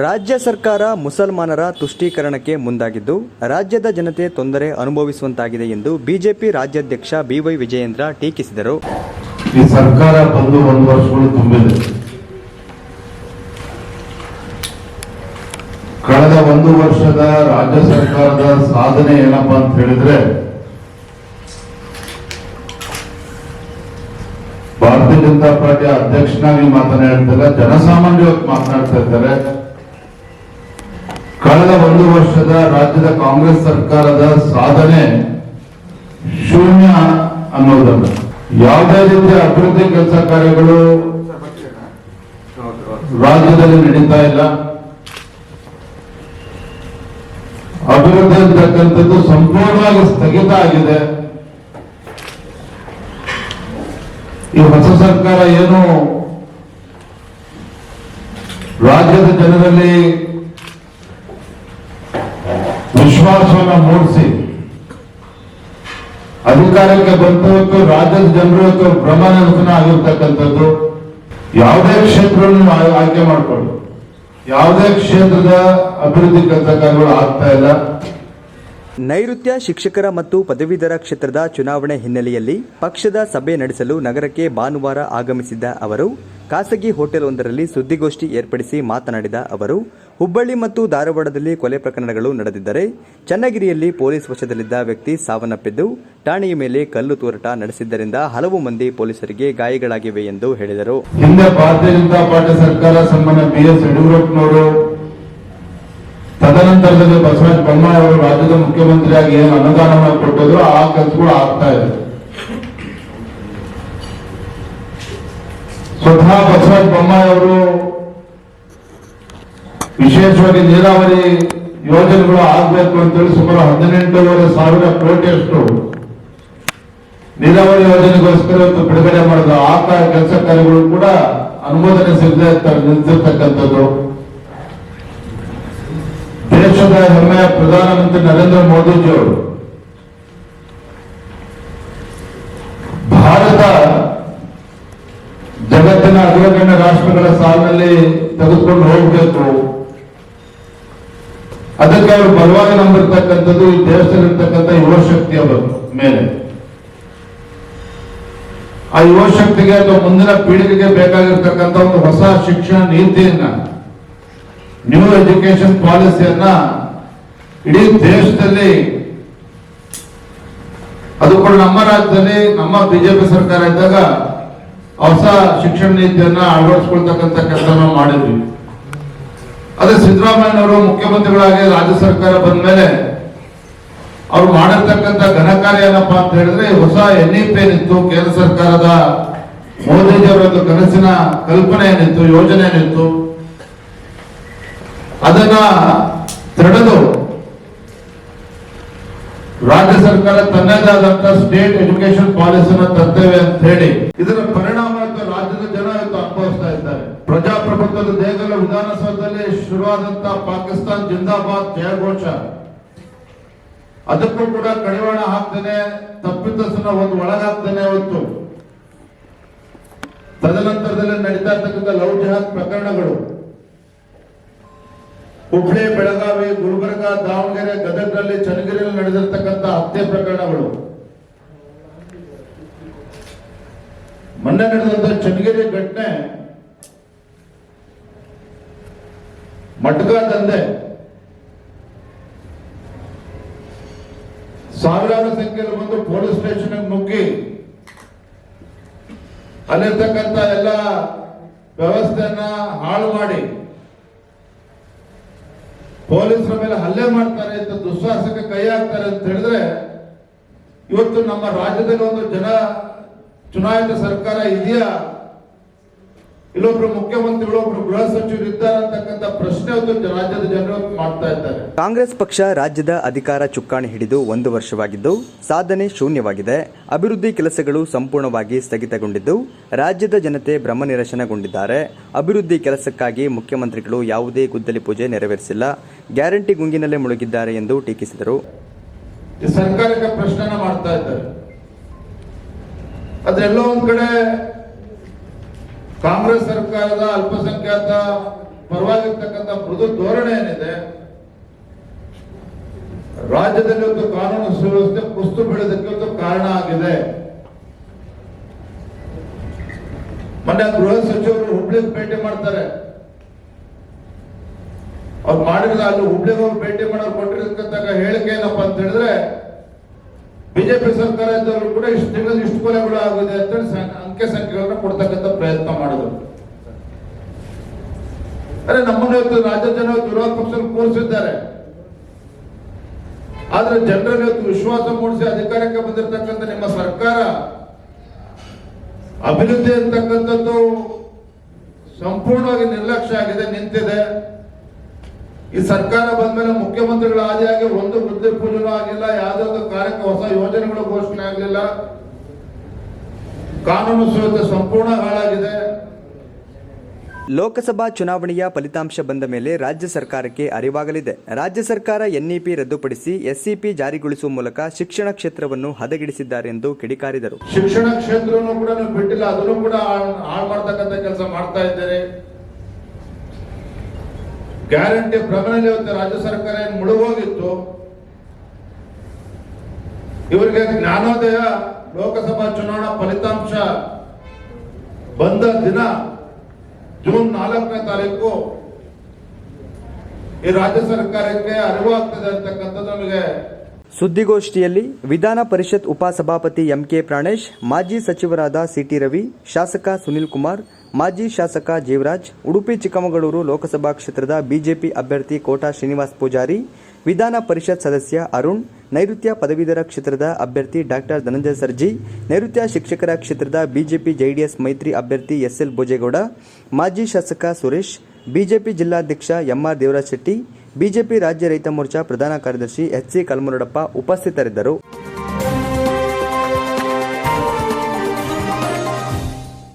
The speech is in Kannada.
ರಾಜ್ಯ ಸರ್ಕಾರ ಮುಸಲ್ಮಾನರ ತುಷ್ಟೀಕರಣಕ್ಕೆ ಮುಂದಾಗಿದ್ದು ರಾಜ್ಯದ ಜನತೆ ತೊಂದರೆ ಅನುಭವಿಸುವಂತಾಗಿದೆ ಎಂದು ಬಿಜೆಪಿ ರಾಜ್ಯಾಧ್ಯಕ್ಷ ಬಿವೈ ವಿಜಯೇಂದ್ರ ಟೀಕಿಸಿದರು. ಈ ಸರ್ಕಾರ ಬಂದು 1 ವರ್ಷಗಳು ತುಂಬಿದೆ. ಕಳೆದ 1 ವರ್ಷದ ರಾಜ್ಯ ಸರ್ಕಾರದ ಸಾಧನೆ ಏನಪ್ಪಾ ಅಂತ ಹೇಳಿದ್ರೆ, ಭಾರತೀಯ ಜನತಾ ಪಾರ್ಟಿ ಅಧ್ಯಕ್ಷನಾಗಿ ಮಾತನಾಡ್ತಾರೆ, ಜನಸಾಮಾನ್ಯವಾಗಿ ಮಾತನಾಡ್ತಾ ಇದ್ದಾರೆ. ಕಳೆದ 1 ವರ್ಷದ ರಾಜ್ಯದ ಕಾಂಗ್ರೆಸ್ ಸರ್ಕಾರದ ಸಾಧನೆ ಶೂನ್ಯ ಅನ್ನೋದಲ್ಲ. ಯಾವುದೇ ರೀತಿಯ ಅಭಿವೃದ್ಧಿ ಕೆಲಸ ಕಾರ್ಯಗಳು ರಾಜ್ಯದಲ್ಲಿ ನಡೀತಾ ಇಲ್ಲ. ಅಭಿವೃದ್ಧಿ ಅಂತಕ್ಕಂಥದ್ದು ಸಂಪೂರ್ಣವಾಗಿ ಸ್ಥಗಿತ ಆಗಿದೆ. ಈ ಹೊಸ ಸರ್ಕಾರ ಏನು ರಾಜ್ಯದ ಜನರಲ್ಲಿ ವಿಶ್ವಾಸವನ್ನು ಮೂಡಿಸಿ ಅಧಿಕಾರಕ್ಕೆ ಬಂದವತ್ತು ರಾಜ್ಯದ ಜನರು ಭ್ರಮನಿರಸನ ಆಗಿರ್ತಕ್ಕಂಥದ್ದು. ಯಾವುದೇ ಕ್ಷೇತ್ರವನ್ನು ಆಯ್ಕೆ ಮಾಡಿಕೊಳ್ಳಿ, ಯಾವುದೇ ಕ್ಷೇತ್ರದ ಅಭಿವೃದ್ಧಿ ಕೆಲಸ ಕಾರ್ಯಗಳು ಆಗ್ತಾ ಇಲ್ಲ. ನೈಋತ್ಯ ಶಿಕ್ಷಕರ ಮತ್ತು ಪದವೀಧರ ಕ್ಷೇತ್ರದ ಚುನಾವಣೆ ಹಿನ್ನೆಲೆಯಲ್ಲಿ ಪಕ್ಷದ ಸಭೆ ನಡೆಸಲು ನಗರಕ್ಕೆ ಭಾನುವಾರ ಆಗಮಿಸಿದ್ದ ಅವರು ಖಾಸಗಿ ಹೋಟೆಲ್ ಒಂದರಲ್ಲಿ ಸುದ್ದಿಗೋಷ್ಠಿ ಏರ್ಪಡಿಸಿ ಮಾತನಾಡಿದ ಅವರು, ಹುಬ್ಬಳ್ಳಿ ಮತ್ತು ಧಾರವಾಡದಲ್ಲಿ ಕೊಲೆ ಪ್ರಕರಣಗಳು ನಡೆದಿದ್ದರೆ ಚನ್ನಗಿರಿಯಲ್ಲಿ ಪೊಲೀಸ್ ವಶದಲ್ಲಿದ್ದ ವ್ಯಕ್ತಿ ಸಾವನ್ನಪ್ಪಿದ್ದು ಠಾಣೆಯ ಮೇಲೆ ಕಲ್ಲು ತೂರಾಟ ನಡೆಸಿದ್ದರಿಂದ ಹಲವು ಮಂದಿ ಪೊಲೀಸರಿಗೆ ಗಾಯಗಳಾಗಿವೆ ಎಂದು ಹೇಳಿದರು. ಹಿಂದೆ ಭಾರತೀಯ ಜನತಾ ಪಾರ್ಟಿ ಸರ್ಕಾರ ಸನ್ಮಾನ್ಯ ಬಿ.ಎಸ್. ಯಡಿಯೂರಪ್ಪನವರು, ತದನಂತರದಲ್ಲಿ ಬಸವರಾಜ ಬೊಮ್ಮಾಯಿ ಅವರು ರಾಜ್ಯದ ಮುಖ್ಯಮಂತ್ರಿಯಾಗಿ ಏನು ಅನುದಾನವನ್ನು ಕೊಟ್ಟಿದ್ರು ಆ ಕೆಲಸಗಳು ಆಗ್ತಾ ಇದೆ. ಸ್ವತಃ ಬಸವರಾಜ ಬೊಮ್ಮಾಯಿ ಅವರು ವಿಶೇಷವಾಗಿ ನೀರಾವರಿ ಯೋಜನೆಗಳು ಆಗಬೇಕು ಅಂತೇಳಿ ಸುಮಾರು 18,500 ಕೋಟಿಯಷ್ಟು ನೀರಾವರಿ ಯೋಜನೆಗೋಸ್ಕರ ಬಿಡುಗಡೆ ಮಾಡಿದ ಆ ಕೆಲಸ ಕಾರ್ಯಗಳು ಕೂಡ ಅನುಮೋದನೆ ಸಿಗದೆ ನಿಂತಿರ್ತಕ್ಕಂಥದ್ದು. ದೇಶದ ಹೆಮ್ಮೆಯ ಪ್ರಧಾನಮಂತ್ರಿ ನರೇಂದ್ರ ಮೋದಿಜಿಯವರು ಭಾರತ ಜಗತ್ತಿನ ಅಗ್ರಗಣ್ಯ ರಾಷ್ಟ್ರಗಳ ಸಾಲಿನಲ್ಲಿ ತೆಗೆದುಕೊಂಡು ಹೋಗಬೇಕು, ಅದಕ್ಕೆ ಅವರು ಬಲವಾಗಿ ನಂಬಿರ್ತಕ್ಕಂಥದ್ದು ಈ ದೇಶದಲ್ಲಿರ್ತಕ್ಕಂಥ ಯುವಶಕ್ತಿಯ ಮೇಲೆ. ಆ ಯುವಶಕ್ತಿಗೆ ಅಥವಾ ಮುಂದಿನ ಪೀಳಿಗೆಗೆ ಬೇಕಾಗಿರ್ತಕ್ಕಂಥ ಒಂದು ಹೊಸ ಶಿಕ್ಷಣ ನೀತಿಯನ್ನ, ನ್ಯೂ ಎಜುಕೇಶನ್ ಪಾಲಿಸಿಯನ್ನ ಇಡೀ ದೇಶದಲ್ಲಿ, ಅದು ಕೂಡ ನಮ್ಮ ರಾಜ್ಯದಲ್ಲಿ ನಮ್ಮ ಬಿಜೆಪಿ ಸರ್ಕಾರ ಇದ್ದಾಗ ಹೊಸ ಶಿಕ್ಷಣ ನೀತಿಯನ್ನ ಅಳವಡಿಸಿಕೊಳ್ತಕ್ಕಂಥ ಕೆಲಸ ನಾವು ಮಾಡಿದ್ವಿ. ಅದೇ ಸಿದ್ದರಾಮಯ್ಯನವರು ಮುಖ್ಯಮಂತ್ರಿಗಳಾಗಿ ರಾಜ್ಯ ಸರ್ಕಾರ ಬಂದ ಮೇಲೆ ಅವ್ರು ಮಾಡಿರ್ತಕ್ಕಂಥ ಘನಕಾರ್ಯ ಏನಪ್ಪಾ ಅಂತ ಹೇಳಿದ್ರೆ, ಹೊಸ NEP ಏನಿತ್ತು, ಕೇಂದ್ರ ಸರ್ಕಾರದ ಮೋದಿಜಿಯವರ ಕನಸಿನ ಕಲ್ಪನೆ ಏನಿತ್ತು, ಯೋಜನೆ ಏನಿತ್ತು, ಅದನ್ನ ತಡೆದು ರಾಜ್ಯ ಸರ್ಕಾರ ತನ್ನದಾದಂತ ಸ್ಟೇಟ್ ಎಜುಕೇಶನ್ ಪಾಲಿಸಿನ ತರ್ತೇವೆ ಅಂತ ಹೇಳಿ ಇದರ ಪರಿಣಾಮ ರಾಜ್ಯದ ಜನ ಇವತ್ತು ಅನುಭವಿಸ್ತಾ ಇದ್ದಾರೆ. ಪ್ರಜಾಪ್ರಭುತ್ವದ ದೇಶದ ವಿಧಾನಸೌಧದಲ್ಲಿ ಶುರುವಾದಂತ ಪಾಕಿಸ್ತಾನ್ ಜಿಂದಾಬಾದ್ ಜಯಘೋಷ, ಅದಕ್ಕೂ ಕೂಡ ಕಡಿವಾಣ ಹಾಕ್ತೇನೆ, ತಪ್ಪಿತಸ್ಥನ ಒಂದು ಒಳಗಾಗ್ತೇನೆ ಹೊತ್ತು ತದನಂತರದಲ್ಲಿ ನಡೀತಾ ಇರ್ತಕ್ಕಂಥ ಲವ್ ಜಿಹಾದ್ ಪ್ರಕರಣಗಳು, ಹುಬ್ಳಿ, ಬೆಳಗಾವಿ, ಗುಲ್ಬರ್ಗ, ದಾವಣಗೆರೆ, ಗದಗದಲ್ಲಿ, ಚನ್ನಗಿರಿಯಲ್ಲಿ ನಡೆದಿರ್ತಕ್ಕಂಥ ಹತ್ಯೆ ಪ್ರಕರಣಗಳು, ಮೊನ್ನೆ ನಡೆದಂತ ಚನ್ನಗಿರಿ ಘಟನೆ, ಮಟ್ಕ ದಂಧೆ, ಸಾವಿರಾರು ಸಂಖ್ಯೆಯಲ್ಲಿ ಬಂದು ಪೊಲೀಸ್ ಸ್ಟೇಷನ್ ನುಗ್ಗಿ ಅಲ್ಲಿರ್ತಕ್ಕಂಥ ಎಲ್ಲ ವ್ಯವಸ್ಥೆಯನ್ನ ಹಾಳು ಮಾಡಿ ಪೊಲೀಸರ ಮೇಲೆ ಹಲ್ಲೆ ಮಾಡ್ತಾರೆ ಅಂತ ದುಸ್ಸಾಹಸಕ್ಕೆ ಕೈ ಹಾಕ್ತಾರೆ ಅಂತ ಹೇಳಿದ್ರೆ, ಇವತ್ತು ನಮ್ಮ ರಾಜ್ಯದಲ್ಲಿ ಒಂದು ಚುನಾಯಿತ ಸರ್ಕಾರ ಇದೆಯಾ, ಇಲ್ಲೊಬ್ರು ಮುಖ್ಯಮಂತ್ರಿಗಳು, ಒಬ್ರು ಗೃಹ ಸಚಿವರು ಇದ್ದಾರೆ ಅಂತಕ್ಕಂಥ ಪ್ರಶ್ನೆ ರಾಜ್ಯದ ಜನರು ಮಾಡ್ತಾ ಇದ್ದಾರೆ. ಕಾಂಗ್ರೆಸ್ ಪಕ್ಷ ರಾಜ್ಯದ ಅಧಿಕಾರ ಚುಕ್ಕಾಣಿ ಹಿಡಿದು 1 ವರ್ಷವಾಗಿದ್ದು ಸಾಧನೆ ಶೂನ್ಯವಾಗಿದೆ. ಅಭಿವೃದ್ಧಿ ಕೆಲಸಗಳು ಸಂಪೂರ್ಣವಾಗಿ ಸ್ಥಗಿತಗೊಂಡಿದ್ದು ರಾಜ್ಯದ ಜನತೆ ಭ್ರಮನಿರಸನಗೊಂಡಿದ್ದಾರೆ. ಅಭಿವೃದ್ಧಿ ಕೆಲಸಕ್ಕಾಗಿ ಮುಖ್ಯಮಂತ್ರಿಗಳು ಯಾವುದೇ ಗುದ್ದಲಿ ಪೂಜೆ ನೆರವೇರಿಸಿಲ್ಲ, ಗ್ಯಾರಂಟಿ ಗುಂಗಿನಲ್ಲೇ ಮುಳುಗಿದ್ದಾರೆ ಎಂದು ಟೀಕಿಸಿದರು. ಸರ್ಕಾರಕ್ಕೆ ಪ್ರಶ್ನೆ ಮಾಡ್ತಾ ಇದ್ದಾರೆ. ಅದೆಲ್ಲೋ ಒಂದ್ ಕಡೆ ಕಾಂಗ್ರೆಸ್ ಸರ್ಕಾರದ ಅಲ್ಪಸಂಖ್ಯಾತ ಪರವಾಗಿರ್ತಕ್ಕಂಥ ಮೃದು ಧೋರಣೆ ಏನಿದೆ, ರಾಜ್ಯದಲ್ಲಿ ಒಂದು ಕಾನೂನು ಸುವ್ಯವಸ್ಥೆ ಕುಸಿದು ಬೀಳೋದಕ್ಕೆ ಒಂದು ಕಾರಣ ಆಗಿದೆ. ಮೊನ್ನೆ ಗೃಹ ಸಚಿವರು ಹುಬ್ಳಿಗೆ ಭೇಟಿ ಮಾಡ್ತಾರೆ. ಅವ್ರು ಮಾಡಿದ್ರೆ ಅಲ್ಲಿ ಹುಬ್ಳಿಗೆ ಹೋಗಿ ಭೇಟಿ ಮಾಡೋರು ಕೊಟ್ಟಿರ್ತಕ್ಕಂಥ ಹೇಳಿಕೆ ಏನಪ್ಪಾ ಅಂತ ಹೇಳಿದ್ರೆ, ಬಿಜೆಪಿ ಸರ್ಕಾರ ಇದ್ದವರು ಕೂಡ ಇಷ್ಟು ತಿಂಗಳಲ್ಲಿ ಇಷ್ಟು ಕೊಲೆಗಳು ಆಗಿದೆ ಅಂತ ಅಂಕೆ ಸಂಖ್ಯೆಗಳನ್ನ ಕೊಡ್ತಕ್ಕಂಥ ಪ್ರಯತ್ನ ಮಾಡಿದ್ರು. ಅರೆ ನಮ್ಮನ್ನು ಇವತ್ತು ರಾಜ್ಯ ಜನ ವಿರೋಧ ಪಕ್ಷದಲ್ಲಿ ಕೂರಿಸಿದ್ದಾರೆ. ಆದ್ರೆ ಜನರಲ್ಲಿ ಇವತ್ತು ವಿಶ್ವಾಸ ಮೂಡಿಸಿ ಅಧಿಕಾರಕ್ಕೆ ಬಂದಿರತಕ್ಕಂಥ ನಿಮ್ಮ ಸರ್ಕಾರ ಅಭಿವೃದ್ಧಿ ಅಂತಕ್ಕಂಥದ್ದು ಸಂಪೂರ್ಣವಾಗಿ ನಿರ್ಲಕ್ಷ್ಯ ಆಗಿದೆ, ನಿಂತಿದೆ. ಈ ಸರ್ಕಾರ ಬಂದ ಮೇಲೆ ಮುಖ್ಯಮಂತ್ರಿಗಳ ಆದಿಯಾಗಿ ಒಂದು ವೃದ್ಧಿ ಪೂಜೆನೂ ಆಗಿಲ್ಲ, ಯಾವುದೇ ಒಂದು ಕಾರ್ಯಕ್ಕೆ ಹೊಸ ಯೋಜನೆಗಳು ಘೋಷಣೆ ಆಗಲಿಲ್ಲ. ಕಾನೂನು ಸುವ್ಯವಸ್ಥೆ ಸಂಪೂರ್ಣ ಹಾಳಾಗಿದೆ. ಲೋಕಸಭಾ ಚುನಾವಣೆಯ ಫಲಿತಾಂಶ ಬಂದ ಮೇಲೆ ರಾಜ್ಯ ಸರ್ಕಾರಕ್ಕೆ ಅರಿವಾಗಲಿದೆ. ರಾಜ್ಯ ಸರ್ಕಾರ ಎನ್ಇಪಿ ರದ್ದುಪಡಿಸಿ ಎಸ್ಸಿಪಿ ಜಾರಿಗೊಳಿಸುವ ಮೂಲಕ ಶಿಕ್ಷಣ ಕ್ಷೇತ್ರವನ್ನು ಹದಗೆಡಿಸಿದ್ದಾರೆ ಎಂದು ಕಿಡಿಕಾರಿದರು. ಶಿಕ್ಷಣ ಕ್ಷೇತ್ರವನ್ನು ಕೂಡ ನೀವು ಬಿಟ್ಟಿಲ್ಲ, ಅದನ್ನು ಕೂಡ ಹಾಳು ಮಾಡ್ತಕ್ಕಂಥ ಕೆಲಸ ಮಾಡ್ತಾ ಇದ್ದೀರಿ. ಗ್ಯಾರಂಟಿ ಭ್ರಮಣದಲ್ಲಿ ಇವತ್ತು ರಾಜ್ಯ ಸರ್ಕಾರ ಏನು ಮುಳುಗೋಗಿತ್ತು, ಇವರಿಗೆ ಜ್ಞಾನೋದಯ ಲೋಕಸಭಾ ಚುನಾವಣಾ ಫಲಿತಾಂಶ ಬಂದ ದಿನ ಜೂನ್ 4ನೇ ತಾರೀಕು ಈ ರಾಜ್ಯ ಸರ್ಕಾರಕ್ಕೆ ಅರಿವಾಗ್ತದೆ ಅಂತಕ್ಕಂಥದ್ದು ನಮಗೆ. ಸುದ್ದಿಗೋಷ್ಠಿಯಲ್ಲಿ ವಿಧಾನ ಪರಿಷತ್ ಉಪಸಭಾಪತಿ ಎಂಕೆ ಪ್ರಾಣೇಶ್, ಮಾಜಿ ಸಚಿವರಾದ ಸಿಟಿ ರವಿ, ಶಾಸಕ ಸುನಿಲ್ ಕುಮಾರ್, ಮಾಜಿ ಶಾಸಕ ಜೀವರಾಜ್, ಉಡುಪಿ ಚಿಕ್ಕಮಗಳೂರು ಲೋಕಸಭಾ ಕ್ಷೇತ್ರದ ಬಿಜೆಪಿ ಅಭ್ಯರ್ಥಿ ಕೋಟಾ ಶ್ರೀನಿವಾಸ್ ಪೂಜಾರಿ, ವಿಧಾನ ಪರಿಷತ್ ಸದಸ್ಯ ಅರುಣ್, ನೈಋತ್ಯ ಪದವೀಧರ ಕ್ಷೇತ್ರದ ಅಭ್ಯರ್ಥಿ ಡಾಕ್ಟರ್ ಧನಂಜಯ ಸರ್ಜಿ, ನೈಋತ್ಯ ಶಿಕ್ಷಕರ ಕ್ಷೇತ್ರದ ಬಿಜೆಪಿ ಜೆಡಿಎಸ್ ಮೈತ್ರಿ ಅಭ್ಯರ್ಥಿ ಎಸ್ಎಲ್ ಭೋಜೇಗೌಡ, ಮಾಜಿ ಶಾಸಕ ಸುರೇಶ್, ಬಿಜೆಪಿ ಜಿಲ್ಲಾಧ್ಯಕ್ಷ ಎಂಆರ್ ದೇವರಾಜ್ ಶೆಟ್ಟಿ, ಬಿಜೆಪಿ ರಾಜ್ಯ ರೈತ ಮೋರ್ಚಾ ಪ್ರಧಾನ ಕಾರ್ಯದರ್ಶಿ ಎಚ್ಸಿ ಕಲ್ಮರಡಪ್ಪ ಉಪಸ್ಥಿತರಿದ್ದರು.